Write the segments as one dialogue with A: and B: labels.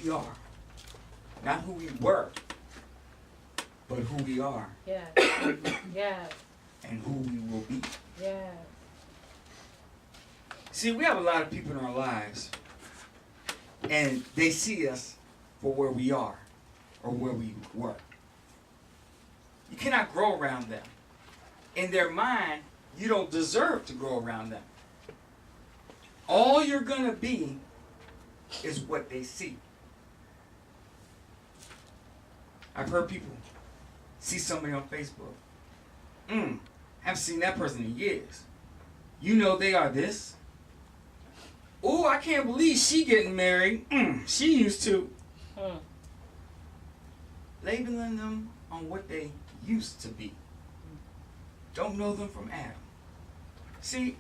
A: we are. Not who we were, but who we are.
B: Yes. Yes.
A: And who we will be.
B: Yes.
A: See, we have a lot of people in our lives, and they see us for where we are or where we were. You cannot grow around them. In their mind, you don't deserve to grow around them. All you're going to be is what they see. I've heard people see somebody on Facebook. Haven't seen that person in years. You know they are this. Oh, I can't believe she getting married. She used to. Labeling them on what they used to be. Don't know them from Adam. See,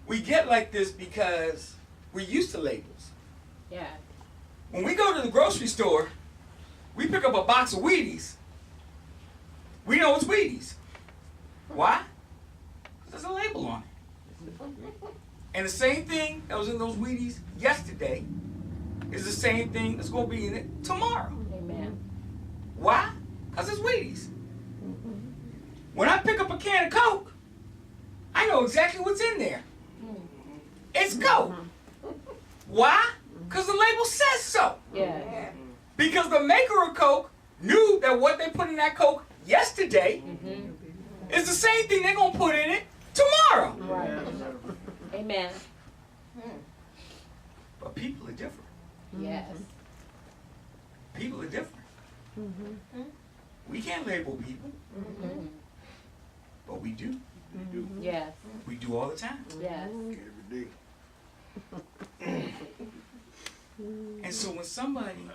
A: we get like this because we're used to labels.
B: Yeah.
A: When we go to the grocery store, we pick up a box of Wheaties. We know it's Wheaties. Why? Because there's a label on it. And the same thing that was in those Wheaties yesterday is the same thing that's going to be in it tomorrow.
B: Amen.
A: Why? Because it's Wheaties. When I pick up a can of Coke, I know exactly what's in there. It's Coke. Why? Because the label says so.
B: Yeah.
A: Because the maker of Coke knew that what they put in that Coke yesterday is the same thing they're going to put in it tomorrow.
B: Right. Amen.
A: But people are different.
B: Yes.
A: People are different. We can't label people, but we do.
B: Yes.
A: We do all the time.
B: Yes.
C: Every day.
A: And so when somebody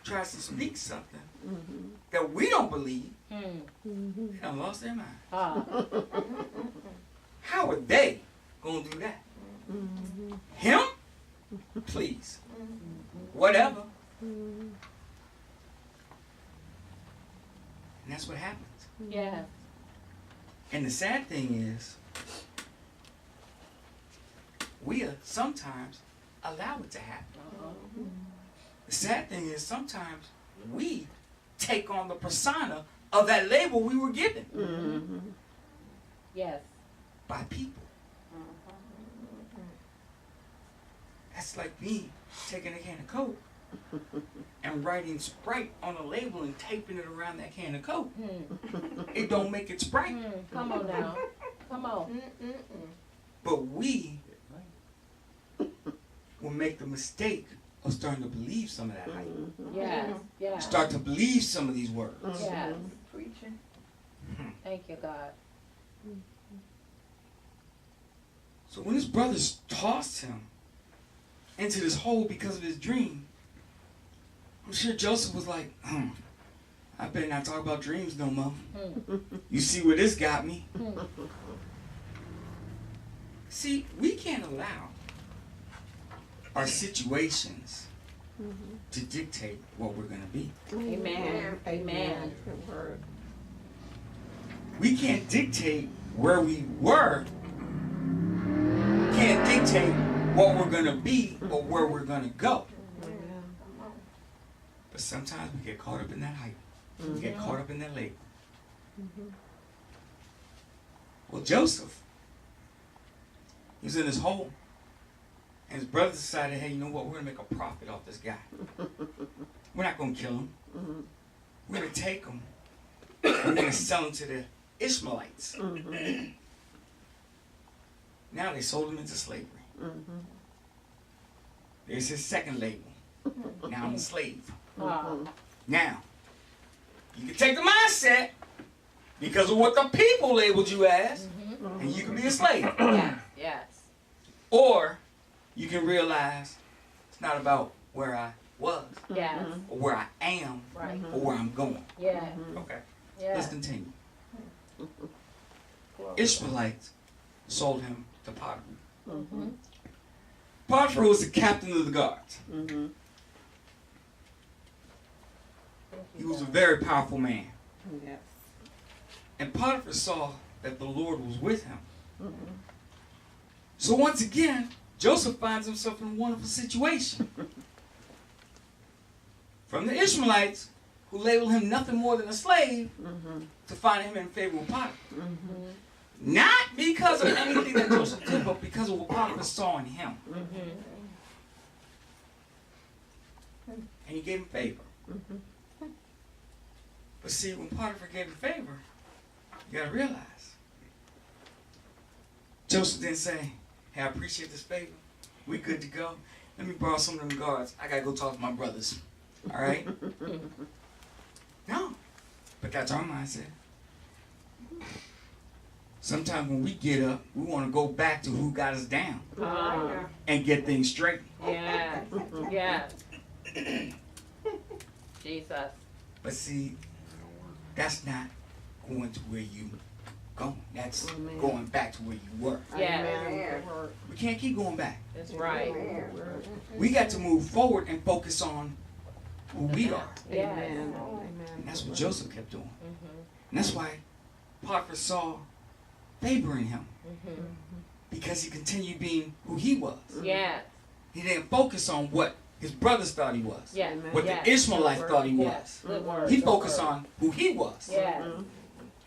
A: tries to speak something that we don't believe, they done lost their mind. How are they going to do that? Him? Please. Whatever. And that's what happens.
B: Yes.
A: And the sad thing is, we sometimes allow it to happen. The sad thing is, sometimes we take on the persona of that label we were given
B: Yes.
A: by people. That's like me taking a can of Coke and writing Sprite on a label and taping it around that can of Coke. It don't make it Sprite.
B: Come on now. Come on.
A: But we will make the mistake of starting to believe some of that hype.
B: Yes. Yes.
A: Start to believe some of these words.
B: Yes.
D: Preaching.
B: Thank you, God.
A: So when his brothers tossed him into this hole because of his dream, I'm sure Joseph was like, I better not talk about dreams no more. You see where this got me? See, we can't allow our situations to dictate what we're going to be.
B: Amen. Amen.
A: We can't dictate where we were. Can't dictate what we're going to be or where we're going to go. But sometimes we get caught up in that hype. We get caught up in that label. Well, Joseph, he was in this hole. And his brothers decided, hey, you know what? We're going to make a profit off this guy. We're not going to kill him. We're going to take him. We're going to sell him to the Ishmaelites. Now they sold him into slavery. There's his second label. Now I'm a slave. Now, you can take the mindset because of what the people labeled you as, and you can be a slave.
B: Yes. Yes.
A: Or you can realize it's not about where I was,
B: Yes.
A: or where I am,
B: Right.
A: or where I'm going.
B: Yes.
A: Okay,
B: Yes.
A: let's continue. Ishmaelites sold him to Potiphar. Potiphar was the captain of the guards. He was a very powerful man.
D: Yes.
A: And Potiphar saw that the Lord was with him. So once again, Joseph finds himself in a wonderful situation. from the Ishmaelites, who labeled him nothing more than a slave, to find him in favor with Potiphar. Not because of anything that Joseph did, but because of what Potiphar saw in him. And he gave him favor. But see, when Potiphar gave him favor, you gotta realize, Joseph didn't say, hey, I appreciate this favor. We good to go. Let me borrow some of them guards. I gotta go talk to my brothers. All right? No. But that's our mindset. Sometimes when we get up, we want to go back to who got us down and get things straight.
B: Yes. Yes. Jesus.
A: But see, that's not going to where you go. That's going back to where you were.
B: Yes.
A: We can't keep going back.
B: That's right.
A: We got to move forward and focus on who we are.
B: Yes.
D: Amen.
A: And that's what Joseph kept doing.
B: Mm-hmm.
A: And that's why Potiphar saw favor in him.
B: Mm-hmm.
A: Because he continued being who he was.
B: Yes.
A: He didn't focus on what his brothers thought he was.
B: Yes.
A: What
B: Yes.
A: the Ishmaelites thought he
B: Yes.
A: was.
B: Good word.
A: He
B: Good
A: focused
B: word.
A: on who he was.
B: Yes.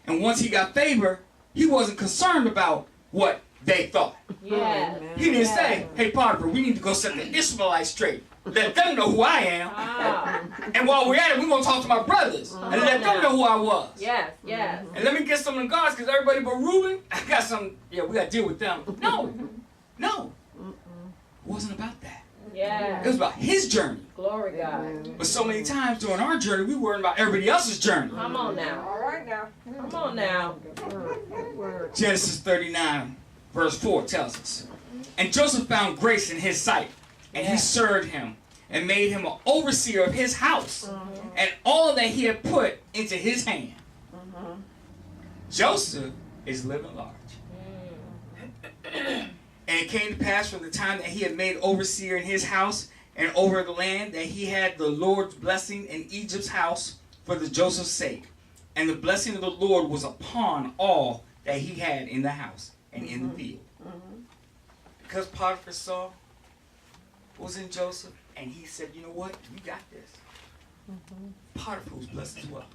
A: And once he got favor, he wasn't concerned about what they thought.
B: Yes.
A: He didn't
B: Yes.
A: say, hey Potiphar, we need to go set the Ishmaelites straight. Let them know who I am.
B: Ah.
A: And while we're at it, we're going to talk to my brothers and let them know who I was.
B: Yes. Yes.
A: And let me get some of the guards, because everybody but Reuben, I got some, we got to deal with them. No. No. It wasn't about that. It
B: Yes.
A: was about his journey.
B: Glory God.
A: But so many times during our journey, we worried about everybody else's journey.
B: Come on now.
D: All right now.
B: Come on now.
A: Genesis 39, verse 4 tells us, and Joseph found grace in his sight, and he served him, and made him an overseer of his house, and all that he had put into his hand. Joseph is living large. And it came to pass from the time that he had made overseer in his house and over the land, that he had the Lord's blessing in Egypt's house for the Joseph's sake. And the blessing of the Lord was upon all that he had in the house and in the field. Because Potiphar saw what was in Joseph, and he said, you know what, you got this. Potiphar was blessed as well.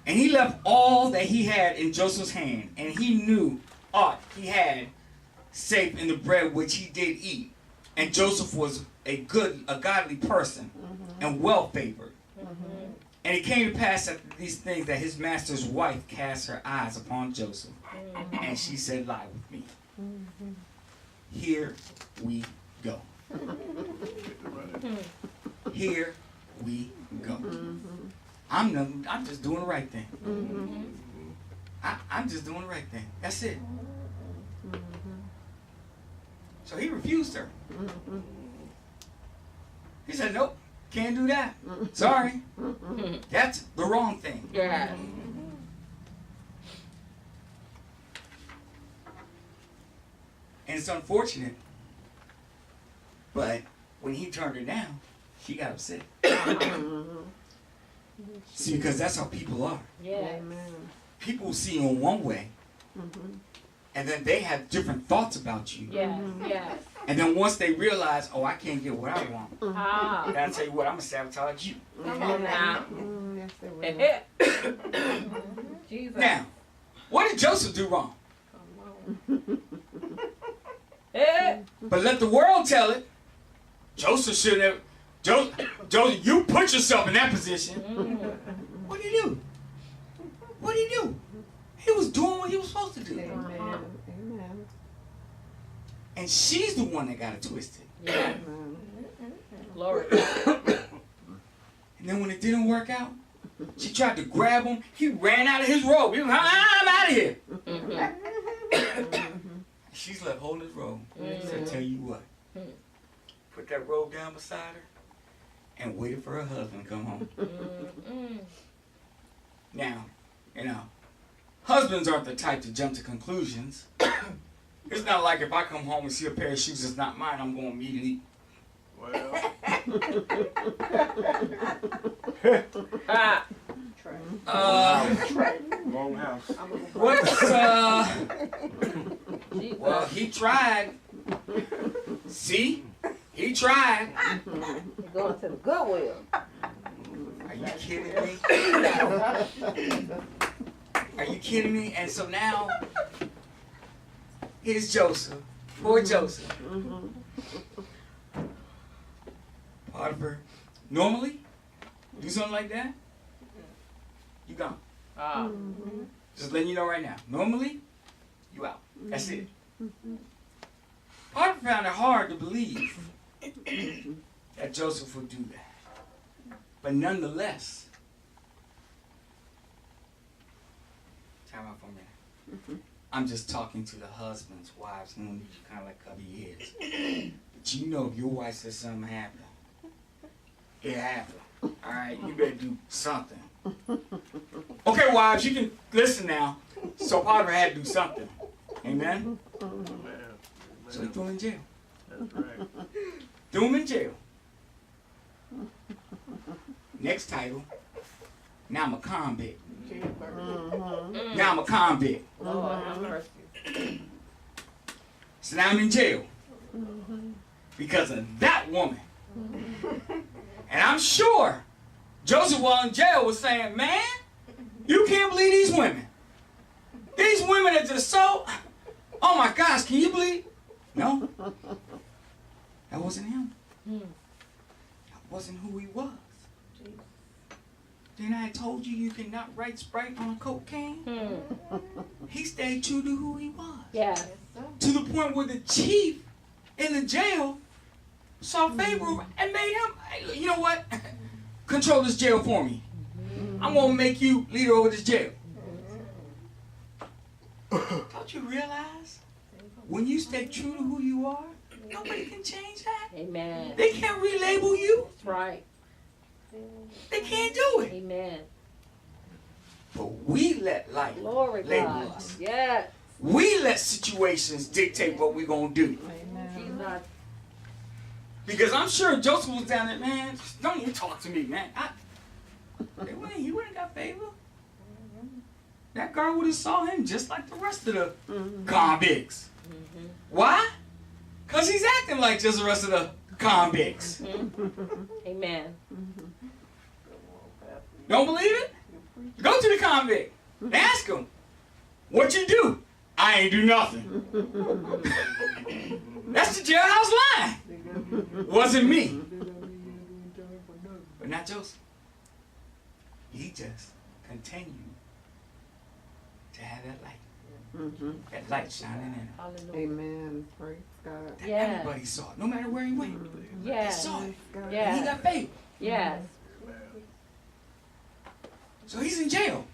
A: And he left all that he had in Joseph's hand, and he knew aught he had safe in the bread which he did eat. And Joseph was a godly person, and well favored. And it came to pass after these things that his master's wife cast her eyes upon Joseph, and she said, lie with me. Here we go. Here we go. I'm just doing the right thing. I'm just doing the right thing. That's it. So he refused her. He said, nope, can't do that. Sorry. That's the wrong thing.
B: Yes.
A: And it's unfortunate, but when he turned her down, she got upset. See, because that's how people are.
B: Yes.
A: People see you in one way, and then they have different thoughts about you.
B: Yes. Yes.
A: And then once they realize, oh, I can't get what I want,
B: Ah.
A: and I tell you what, I'm going to sabotage you.
B: Come on now.
D: Yes, they will.
B: Jesus.
A: Now, what did Joseph do wrong?
B: Eh.
A: But let the world tell it. Joseph should have. Joseph, you put yourself in that position. What did he do? What did he do? He was doing what he was supposed to do.
D: Amen.
A: And she's the one that got it twisted.
B: Yes.
D: Amen.
B: Glory.
A: And then when it didn't work out, she tried to grab him. He ran out of his robe. He was like, I'm out of here. She's left holding his robe. So I tell you what. Put that robe down beside her and waited for her husband to come home. Now, husbands aren't the type to jump to conclusions. It's not like if I come home and see a pair of shoes that's not mine, I'm going to immediately.
C: Well,
B: Ah.
C: wrong house.
A: What's
B: Jesus.
A: well, he tried See? He tried.
B: You're going to the Goodwill.
A: Are you kidding me? Are you kidding me? And so now, here's Joseph. Poor Joseph. Potiphar, normally, do something like that, you gone. Just letting you know right now. Normally, you out. That's it. Potiphar found it hard to believe that Joseph would do that. But nonetheless, time out for a minute. I'm just talking to the husbands, wives, who need you kind of like Cubby is. But you know, if your wife says something happened, it happened. All right, you better do something. Okay, wives, you can listen now. So Potiphar had to do something. Amen. So he threw him in jail.
C: That's right.
A: Threw him in jail. Next title. Now I'm a convict. Now I'm a convict.
B: Lord, have mercy.
A: So now I'm in jail. Because of that woman. And I'm sure Joseph while in jail was saying, man, you can't believe these women. These women are just so, oh my gosh, can you believe? No. That wasn't him. That wasn't who he was. Then I told you you cannot write Sprite on a Coke can. He stayed true to who he was.
B: Yes.
A: To the point where the chief in the jail saw favor and made him, hey, you know what? Control this jail for me. I'm going to make you leader over this jail. Don't you realize when you stay true to who you are, nobody can change that?
B: Amen.
A: They can't relabel you.
B: That's right.
A: They can't do it.
B: Amen.
A: But we let life
B: Glory
A: label
B: God.
A: us.
B: Yes.
A: We let situations dictate what we're going to do.
B: Jesus.
A: Because I'm sure Joseph was down there, man, don't even talk to me, man. He wouldn't got favor. That girl would have saw him just like the rest of the convicts. Why? Because he's acting like just the rest of the convicts.
B: Amen.
A: Don't believe it? Go to the convict. Ask him, what you do? I ain't do nothing. That's the jailhouse line. Wasn't me. But not Joseph. He just continued to have that light. That light shining in him.
B: Hallelujah.
D: Amen. Praise God.
A: That
B: Yes.
A: everybody saw it. No matter where he went. They
B: Yes.
A: saw it.
D: God.
B: Yes.
A: And he got favor.
B: Yes.
A: So he's in jail.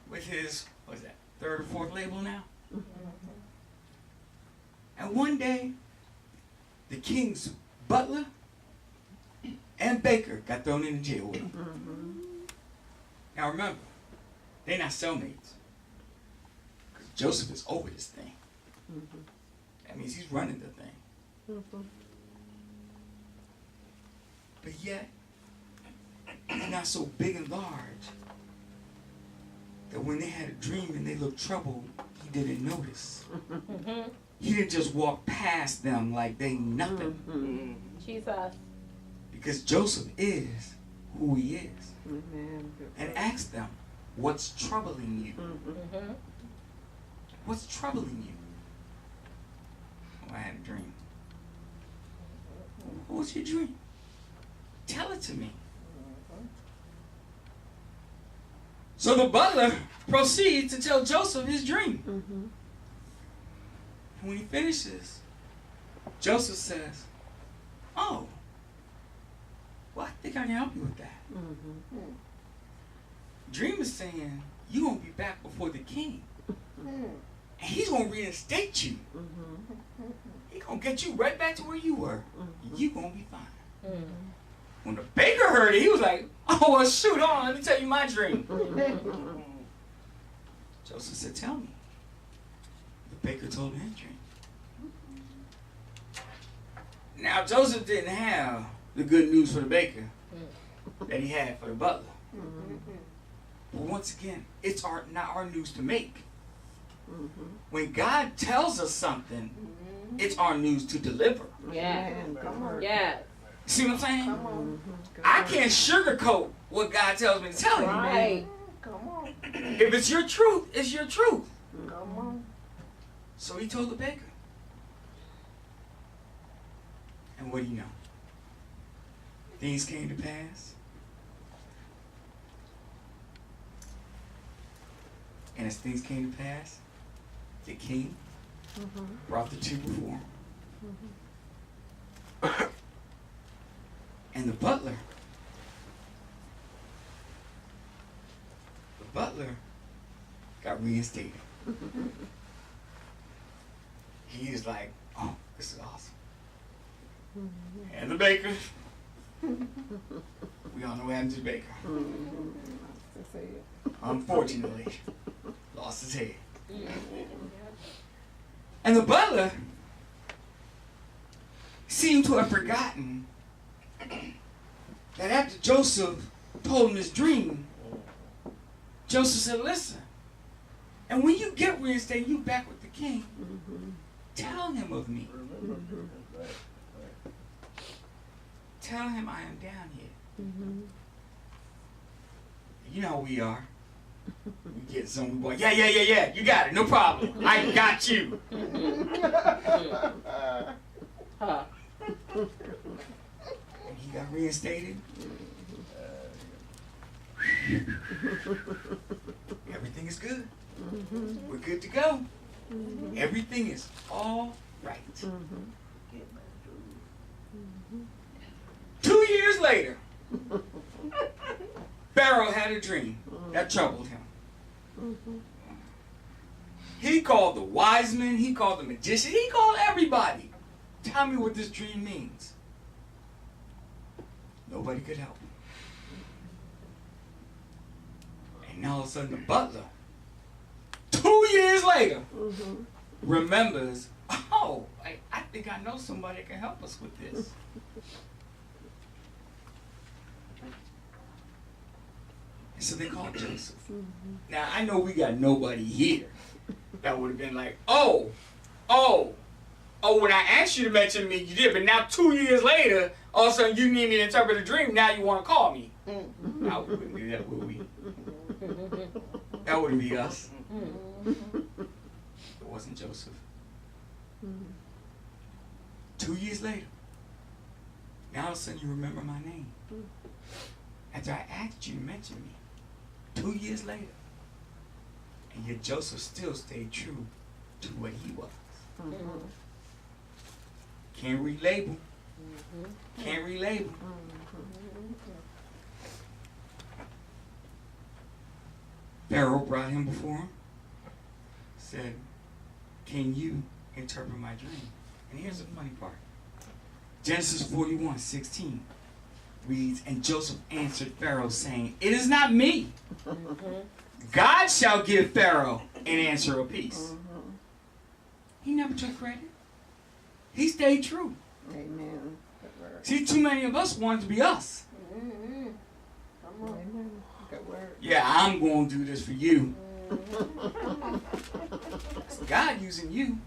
A: With his, what is that, third or fourth label now? And one day, the king's butler and baker got thrown in jail with him. Now remember, they're not cellmates. Because Joseph is over this thing. That means he's running the thing. But yet, he's not so big and large that when they had a dream and they looked troubled, he didn't notice. He didn't just walk past them like they nothing.
B: Jesus.
A: Because Joseph is who he is.
D: Amen.
A: And asked them, what's troubling you? What's troubling you? Oh, I had a dream. What was your dream? Tell it to me. So the butler proceeds to tell Joseph his dream. And when he finishes, Joseph says, oh, well, I think I can help you with that. Dream is saying, you're going to be back before the king. And he's going to reinstate you. He's going to get you right back to where you were. And you're going to be fine. When the baker heard it, he was like, oh, well, shoot, hold on, let me tell you my dream. Joseph said, tell me. The baker told him his dream. Now, Joseph didn't have the good news for the baker that he had for the butler. But once again, it's not our news to make. When God tells us something, it's our news to deliver.
B: Yes.
D: Amen. Come on.
B: Yes.
A: See what I'm saying?
B: Come on.
D: Good
A: I
D: word.
A: can't sugarcoat what God tells me to tell you.
B: Right.
E: Come on.
A: If it's your truth, it's your truth.
E: Come on.
A: So he told the baker. And what do you know? Things came to pass. And as things came to pass, the king brought the two before him. And the butler got reinstated. He is like, oh, this is awesome. And the baker, we all know what happened to the baker.
D: To say it.
A: Unfortunately, lost his head. And the butler seemed to have forgotten that after Joseph told him his dream, Joseph said, listen, and when you get reinstated, you back with the king, tell him of me. Tell him I am down here. You know how we are. We get some, we go, yeah, you got it, no problem. I got you.
B: Huh.
A: And he got reinstated. Everything is good. We're good to go. Everything is all right. 2 years later, Pharaoh had a dream that troubled him. He called the wise men, he called the magician, he called everybody. Tell me what this dream means. Nobody could help him. And now all of a sudden the butler, 2 years later, remembers, oh, I think I know somebody that can help us with this. And so they called Joseph. Now I know we got nobody here that would have been like, oh, when I asked you to mention me, you did, but now 2 years later, all of a sudden you need me to interpret a dream, now you want to call me. No, we wouldn't do that, would we? That wouldn't be us. It wasn't Joseph. 2 years later, now all of a sudden you remember my name. After I asked you to mention me, 2 years later, and yet Joseph still stayed true to what he was. Can't relabel. Can't relabel. Pharaoh brought him before him, said, can you interpret my dream? And here's the funny part. Genesis 41:16 reads, and Joseph answered Pharaoh, saying, it is not me. God shall give Pharaoh an answer of peace. He never took credit. He stayed true.
D: Amen. Good word.
A: See, too many of us want to be us.
E: Come on.
D: Amen. Good word.
A: Yeah, I'm going to do this for you. It's God using you.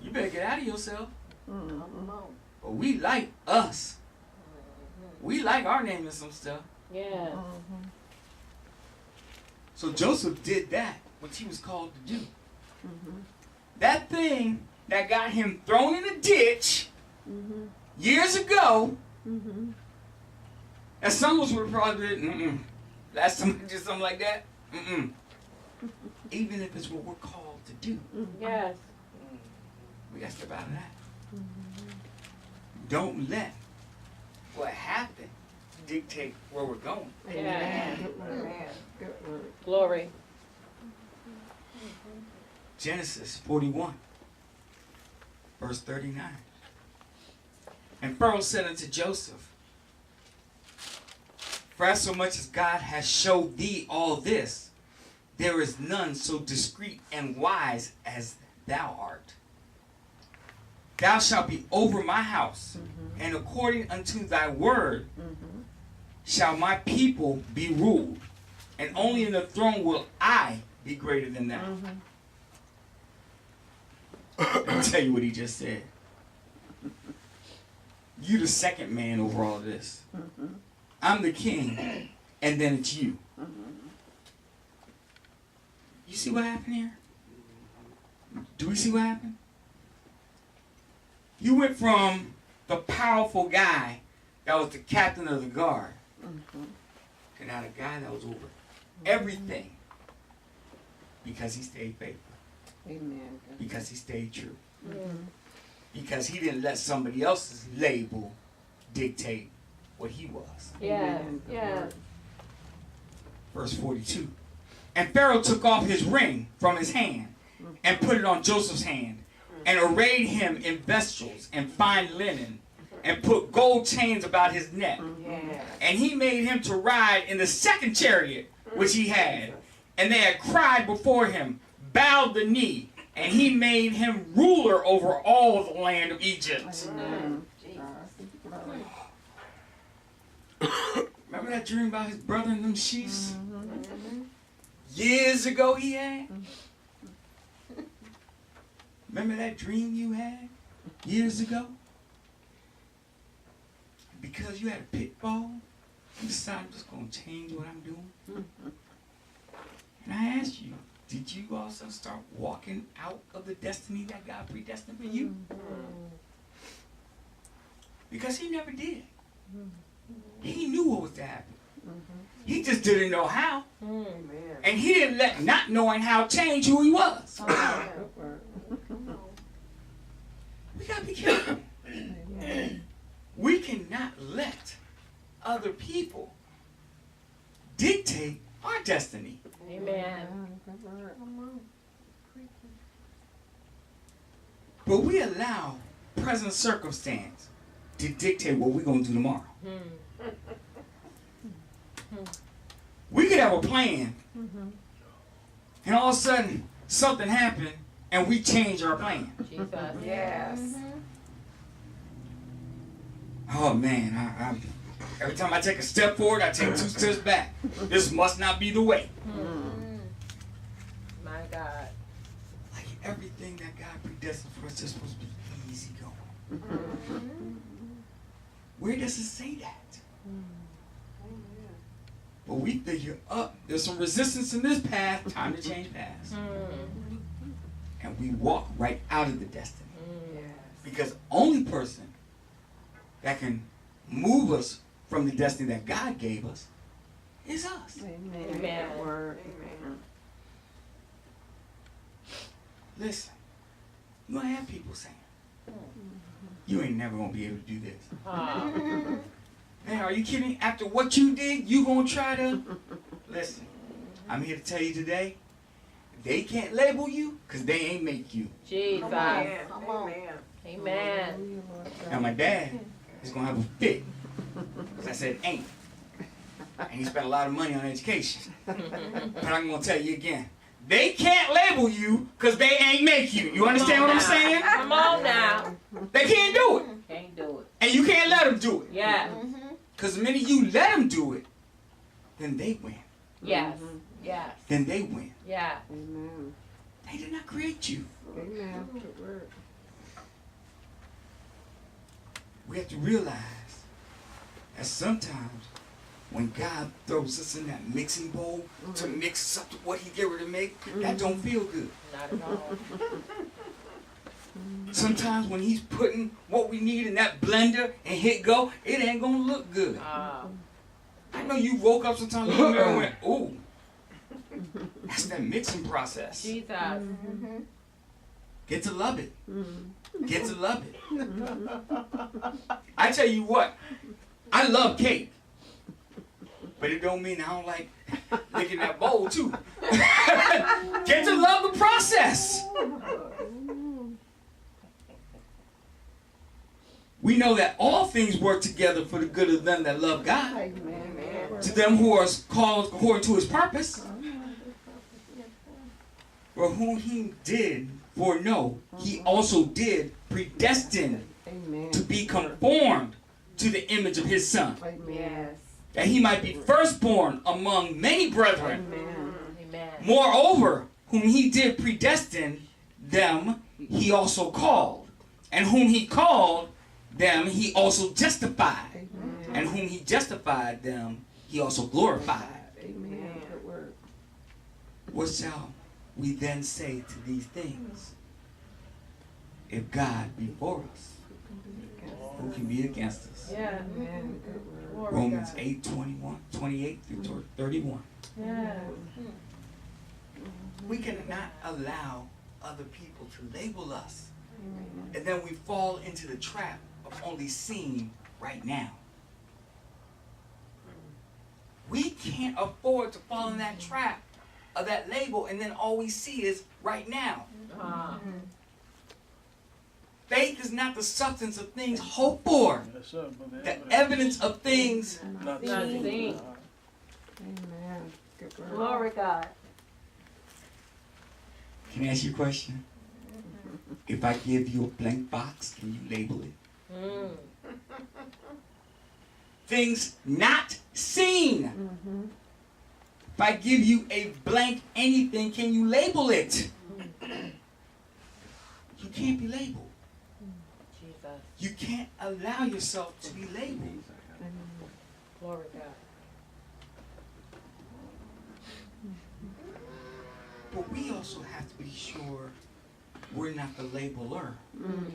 A: You better get out of yourself.
E: Come on.
A: But we like us. We like our name and some stuff.
B: Yes.
A: So Joseph did that, what he was called to do. That thing that got him thrown in a ditch years ago, and some of us would probably been, last time I did something like that, even if it's what we're called to do,
B: Yes.
A: we got to step out of that. Don't let what happened dictate where we're going.
B: Yes.
D: Good word.
E: Amen.
D: Good word.
B: Glory.
A: Genesis 41, verse 39. And Pharaoh said unto Joseph, for as so much as God has showed thee all this, there is none so discreet and wise as thou art. Thou shalt be over my house, and according unto thy word shall my people be ruled, and only in the throne will I be greater than thou. Let me tell you what he just said. You the second man over all of this. I'm the king, and then it's you. You see what happened here? Do we see what happened? You went from the powerful guy that was the captain of the guard to now the guy that was over everything because he stayed faithful,
D: Amen.
A: because he stayed true, because he didn't let somebody else's label dictate what he was.
B: Yes,
D: Amen.
B: yes.
A: Verse 42. And Pharaoh took off his ring from his hand and put it on Joseph's hand and arrayed him in vestures and fine linen and put gold chains about his neck.
E: Yes.
A: And he made him to ride in the second chariot which he had. And they had cried before him, bowed the knee, and he made him ruler over all the land of Egypt.
D: Amen.
A: Remember that dream about his brother and them sheets? Years ago he had? Remember that dream you had years ago? Because you had a pitfall, you decided I'm just going to change what I'm doing. And I asked you, did you also start walking out of the destiny that God predestined for you? Because he never did. He knew what was to happen. He just didn't know how.
E: Amen.
A: And he didn't let not knowing how change who he was.
D: Good word.
A: We gotta be careful.
D: Amen.
A: We cannot let other people dictate our destiny.
B: Amen.
D: Good word.
E: Come on.
A: But we allow present circumstance to dictate what we're gonna do tomorrow. We could have a plan, and all of a sudden something happened, and we change our plan.
B: Jesus.
E: Yes.
A: Oh man, I every time I take a step forward, I take 2 steps back. This must not be the way.
B: My God.
A: Like everything that God predestined for us is supposed to be easy going. Where does it say that? But we figure, there's some resistance in this path, time to change paths. And we walk right out of the destiny.
E: Yes.
A: Because the only person that can move us from the destiny that God gave us is us.
D: Amen.
B: Amen.
D: Good word.
E: Amen.
A: Listen, you're going to have people saying, you ain't never going to be able to do this. Man, are you kidding? After what you did, you gonna try to... Listen, I'm here to tell you today, they can't label you because they ain't make you.
B: Jesus.
E: Come on. Come on.
B: Amen.
D: Hallelujah, Lord God.
A: Now my dad is gonna have a fit because I said ain't. And he spent a lot of money on education. But I'm gonna tell you again, they can't label you because they ain't make you. You understand what I'm saying?
B: Come on now.
A: They can't do it.
B: Can't do it.
A: And you can't let them do it.
B: Yes.
A: Because the minute you let them do it, then they win.
B: Yes. Yes.
A: Then they win.
B: Yeah.
D: Amen.
A: They did not create you.
D: Amen. Good word.
A: We have to realize that sometimes when God throws us in that mixing bowl to mix up what he get ready to make, that don't feel good.
B: Not at all.
A: Sometimes when he's putting what we need in that blender and hit go, it ain't gonna look good. I know you woke up sometimes in the mirror and went, ooh. That's that mixing process.
B: Jesus.
A: Get to love it. Get to love it. I tell you what, I love cake. But it don't mean I don't like licking that bowl too. Get to love the process. We know that all things work together for the good of them that love God,
D: Amen.
A: to them who are called according to his purpose. For whom he did foreknow, he also did predestine
D: Amen.
A: to be conformed to the image of his son,
D: Amen.
E: Yes.
A: that he might be firstborn among many brethren.
D: Amen.
B: Amen.
A: Moreover, whom he did predestine, them he also called. And whom he called, them he also justified.
D: Amen.
A: And whom he justified, them he also glorified.
D: Amen. Good word.
A: What shall we then say to these things? If God be for us, who can be against us?
B: Yeah.
D: Amen. Good word.
B: Glory
A: Romans
B: God.
A: 8:28 through 31.
B: Yeah.
A: We cannot allow other people to label us.
D: Amen.
A: And then we fall into the trap of only seeing right now. We can't afford to fall in that trap of that label and then all we see is right now. Faith is not the substance of things hoped for,
C: Yes, sir, but
A: the evidence of things.
C: not
B: Not
C: seen.
B: seen.
D: Amen. Good word.
B: Glory God.
A: Can I ask you a question? If I give you a blank box, can you label it?
B: Mm.
A: Things not seen.
D: Mm-hmm.
A: If I give you a blank anything, can you label it? You can't be labeled.
B: Jesus.
A: You can't allow yourself to be labeled.
B: Glory God.
A: But we also have to be sure we're not the labeler.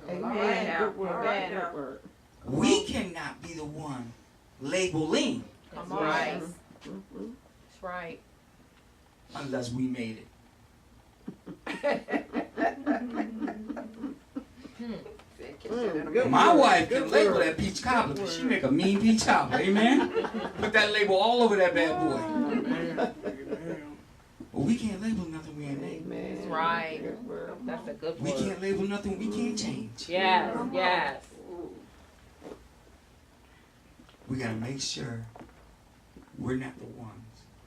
D: Amen.
E: All right now.
D: Good word.
E: All right now.
D: Good word.
A: We cannot be the one labeling
B: That's
E: Come on.
B: right.
D: Mm-hmm.
B: That's right.
A: unless we made it.
D: Good
A: My
D: word.
A: wife
D: Good
A: can label
D: word.
A: that peach cobbler
D: Good
A: because she
D: word.
A: make a mean peach cobbler. Amen? Put that label all over that bad boy.
C: Amen.
A: But we can't label nothing we ain't made.
D: Amen.
B: That's right.
D: Good word.
B: That's a good
A: We
B: word.
A: can't label nothing we can't change.
B: Yes. Yes.
A: We gotta make sure we're not the ones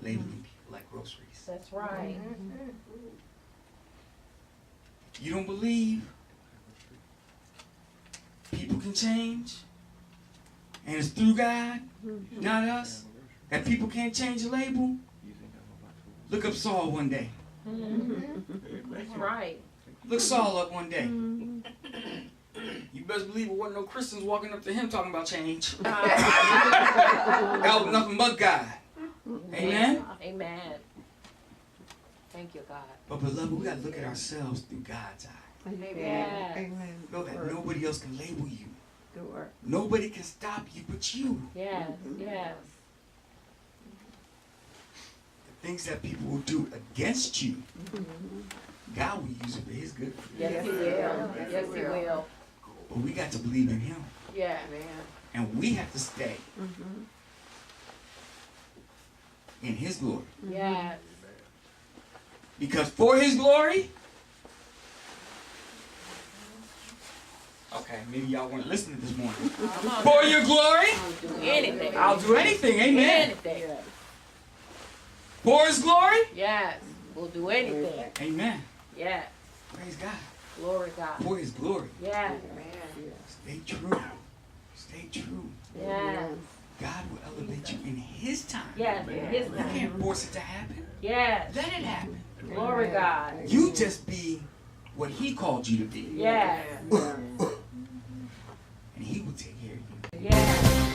A: labeling people like groceries.
B: That's right.
A: You don't believe people can change? And it's through God, not us? That people can't change the label? Look up Saul one day.
B: That's right.
A: Look Saul up one day. You best believe it wasn't no Christians walking up to him talking about change. That was nothing but God. Amen?
B: Amen. Thank you, God.
A: But beloved, we gotta look at ourselves through God's eye.
D: Amen.
B: Yes.
D: Amen.
A: Know
D: Good
A: that
D: word.
A: nobody else can label you.
D: Good word.
A: Nobody can stop you but you.
B: Yes. Yes.
A: The things that people will do against you, God will use it for his good.
B: Yes, He will. Yes, He will.
A: But we got to believe in him.
B: Yeah.
A: And we have to stay
D: Mm-hmm.
A: in his glory.
B: Yes.
A: Because for his glory, okay, maybe y'all weren't listening this morning.
B: Come on.
A: For your glory,
B: Do anything.
A: I'll do anything. Amen.
B: Anything.
A: For his glory,
B: Yes. We'll do anything.
A: amen.
B: Yes.
A: Praise God.
B: Glory God.
A: For his glory.
B: Yes.
A: Stay true. Stay true.
B: Yes.
A: God will elevate you in his time.
B: Yes. In His
A: You
B: name.
A: can't force it to happen.
B: Yes.
A: Let it happen.
B: Glory God.
A: You just be what he called you to be.
B: Yes.
A: And he will take care of you.
B: Yes.